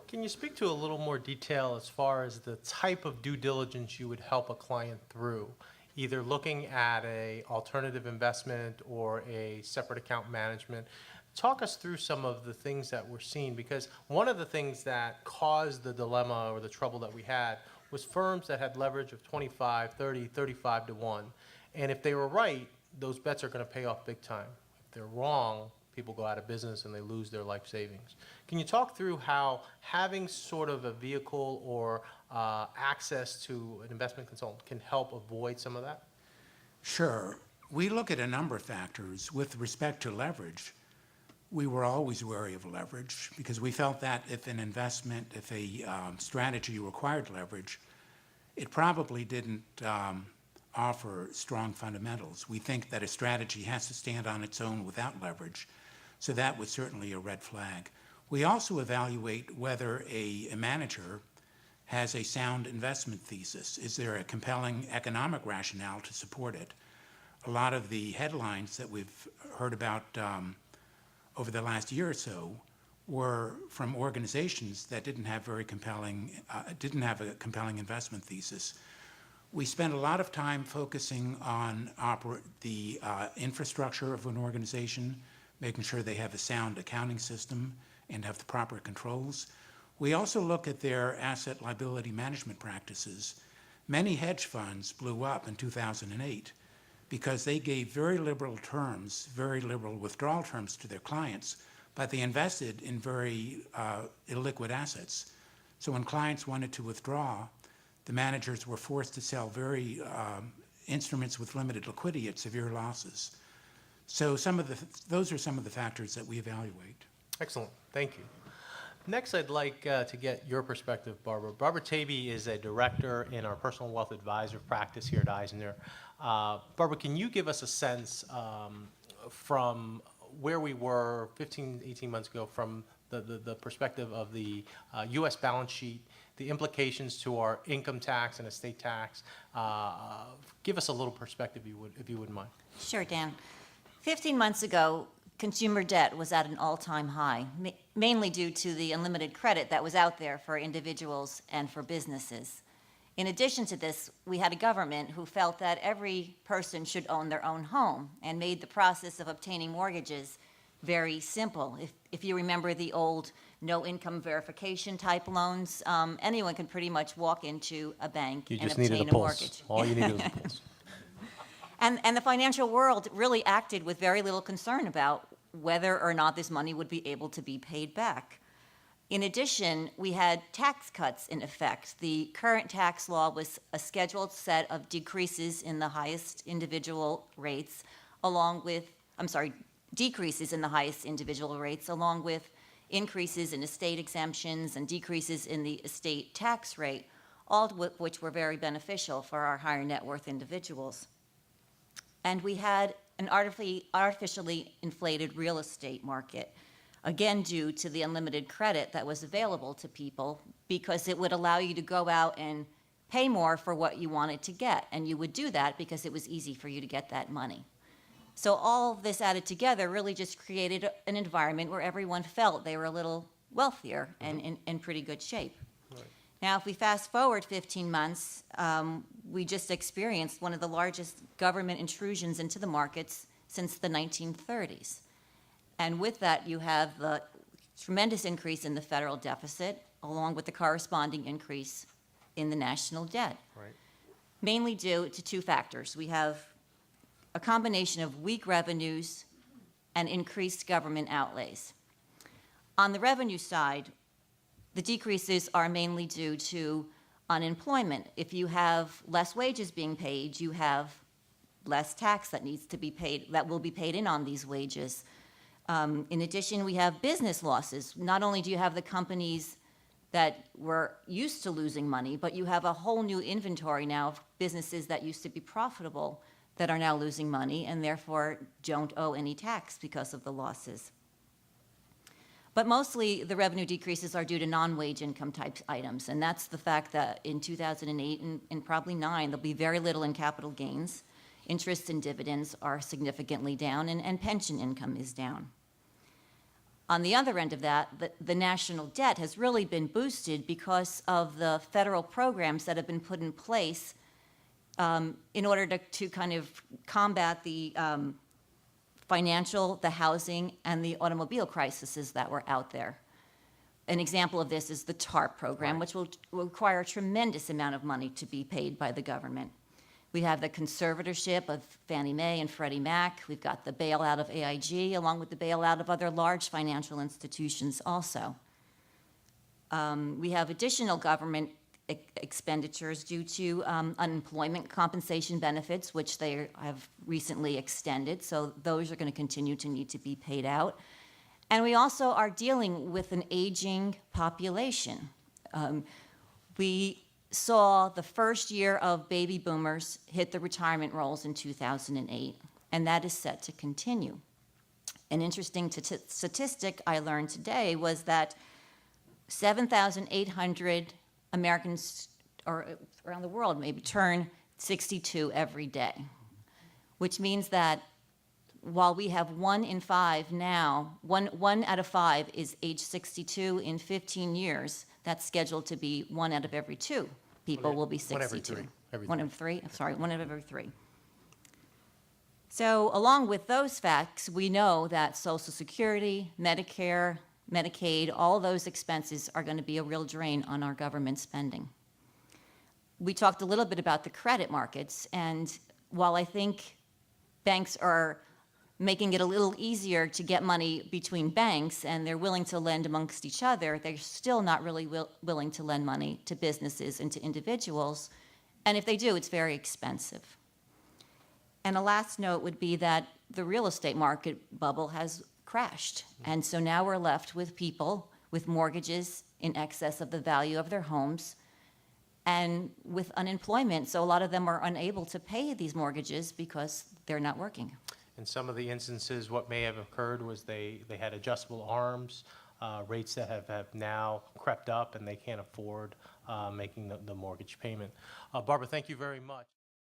Can you speak to a little more detail as far as the type of due diligence you would help a client through, either looking at a alternative investment or a separate account management? Talk us through some of the things that we're seeing, because one of the things that caused the dilemma or the trouble that we had was firms that had leverage of 25, 30, 35 to 1. And if they were right, those bets are going to pay off big time. If they're wrong, people go out of business and they lose their life savings. Can you talk through how having sort of a vehicle or access to an investment consultant can help avoid some of that? Sure. We look at a number of factors. With respect to leverage, we were always wary of leverage because we felt that if a strategy required leverage, it probably didn't offer strong fundamentals. We think that a strategy has to stand on its own without leverage. So that was certainly a red flag. We also evaluate whether a manager has a sound investment thesis. Is there a compelling economic rationale to support it? A lot of the headlines that we've heard about over the last year or so were from organizations that didn't have a compelling investment thesis. We spend a lot of time focusing on the infrastructure of an organization, making sure they have a sound accounting system and have the proper controls. We also look at their asset liability management practices. Many hedge funds blew up in 2008 because they gave very liberal withdrawal terms to their clients, but they invested in very illiquid assets. So when clients wanted to withdraw, the managers were forced to sell instruments with limited liquidity at severe losses. So those are some of the factors that we evaluate. Excellent. Thank you. Next, I'd like to get your perspective, Barbara. Barbara Tavey is a director in our personal wealth advisor practice here at Eisner. Barbara, can you give us a sense from where we were 15, 18 months ago from the perspective of the U.S. balance sheet, the implications to our income tax and estate tax? Give us a little perspective, if you wouldn't mind. Sure, Dan. 15 months ago, consumer debt was at an all-time high, mainly due to the unlimited credit that was out there for individuals and for businesses. In addition to this, we had a government who felt that every person should own their own home and made the process of obtaining mortgages very simple. If you remember the old no income verification type loans, anyone can pretty much walk into a bank and obtain a mortgage. All you needed was a pulse. And the financial world really acted with very little concern about whether or not this money would be able to be paid back. In addition, we had tax cuts in effect. The current tax law was a scheduled set of decreases in the highest individual rates, decreases in the highest individual rates, along with increases in estate exemptions and decreases in the estate tax rate, all of which were very beneficial for our higher net worth individuals. And we had an artificially inflated real estate market, again due to the unlimited credit that was available to people, because it would allow you to go out and pay more for what you wanted to get. And you would do that because it was easy for you to get that money. So all of this added together really just created an environment where everyone felt they were a little wealthier and in pretty good shape. Right. Now, if we fast forward 15 months, we just experienced one of the largest government intrusions into the markets since the 1930s. And with that, you have the tremendous increase in the federal deficit, along with the corresponding increase in the national debt. Right. Mainly due to two factors. We have a combination of weak revenues and increased government outlays. On the revenue side, the decreases are mainly due to unemployment. If you have less wages being paid, you have less tax that needs to be paid, that will be paid in on these wages. In addition, we have business losses. Not only do you have the companies that were used to losing money, but you have a whole new inventory now of businesses that used to be profitable that are now losing money and therefore don't owe any tax because of the losses. But mostly the revenue decreases are due to non-wage income type items, and that's the fact that in 2008 and probably 2009, there'll be very little in capital gains. Interest and dividends are significantly down, and pension income is down. On the other end of that, the national debt has really been boosted because of the federal programs that have been put in place in order to kind of combat the financial, the housing, and the automobile crises that were out there. An example of this is the TARP program, Right. which will require a tremendous amount of money to be paid by the government. We have the conservatorship of Fannie Mae and Freddie Mac. We've got the bailout of AIG, along with the bailout of other large financial institutions also. We have additional government expenditures due to unemployment compensation benefits, which they have recently extended, so those are going to continue to need to be paid out. And we also are dealing with an aging population. We saw the first year of baby boomers hit the retirement rolls in 2008, and that is set to continue. An interesting statistic I learned today was that 7,800 Americans or around the world maybe turn 62 every day, which means that while we have 1 in 5 now, one out of 5 is age 62 in 15 years, that's scheduled to be 1 out of every 2 people will be 62. 1 every 3. 1 of 3, I'm sorry, 1 out of every 3. So along with those facts, we know that Social Security, Medicare, Medicaid, all those expenses are going to be a real drain on our government spending. We talked a little bit about the credit markets, and while I think banks are making it a little easier to get money between banks and they're willing to lend amongst each other, they're still not really willing to lend money to businesses and to individuals. And if they do, it's very expensive. And a last note would be that the real estate market bubble has crashed. And so now we're left with people with mortgages in excess of the value of their homes and with unemployment. So a lot of them are unable to pay these mortgages because they're not working. In some of the instances, what may have occurred was they had adjustable arms, rates that have now crept up, and they can't afford making the mortgage payment. Barbara, thank you very much.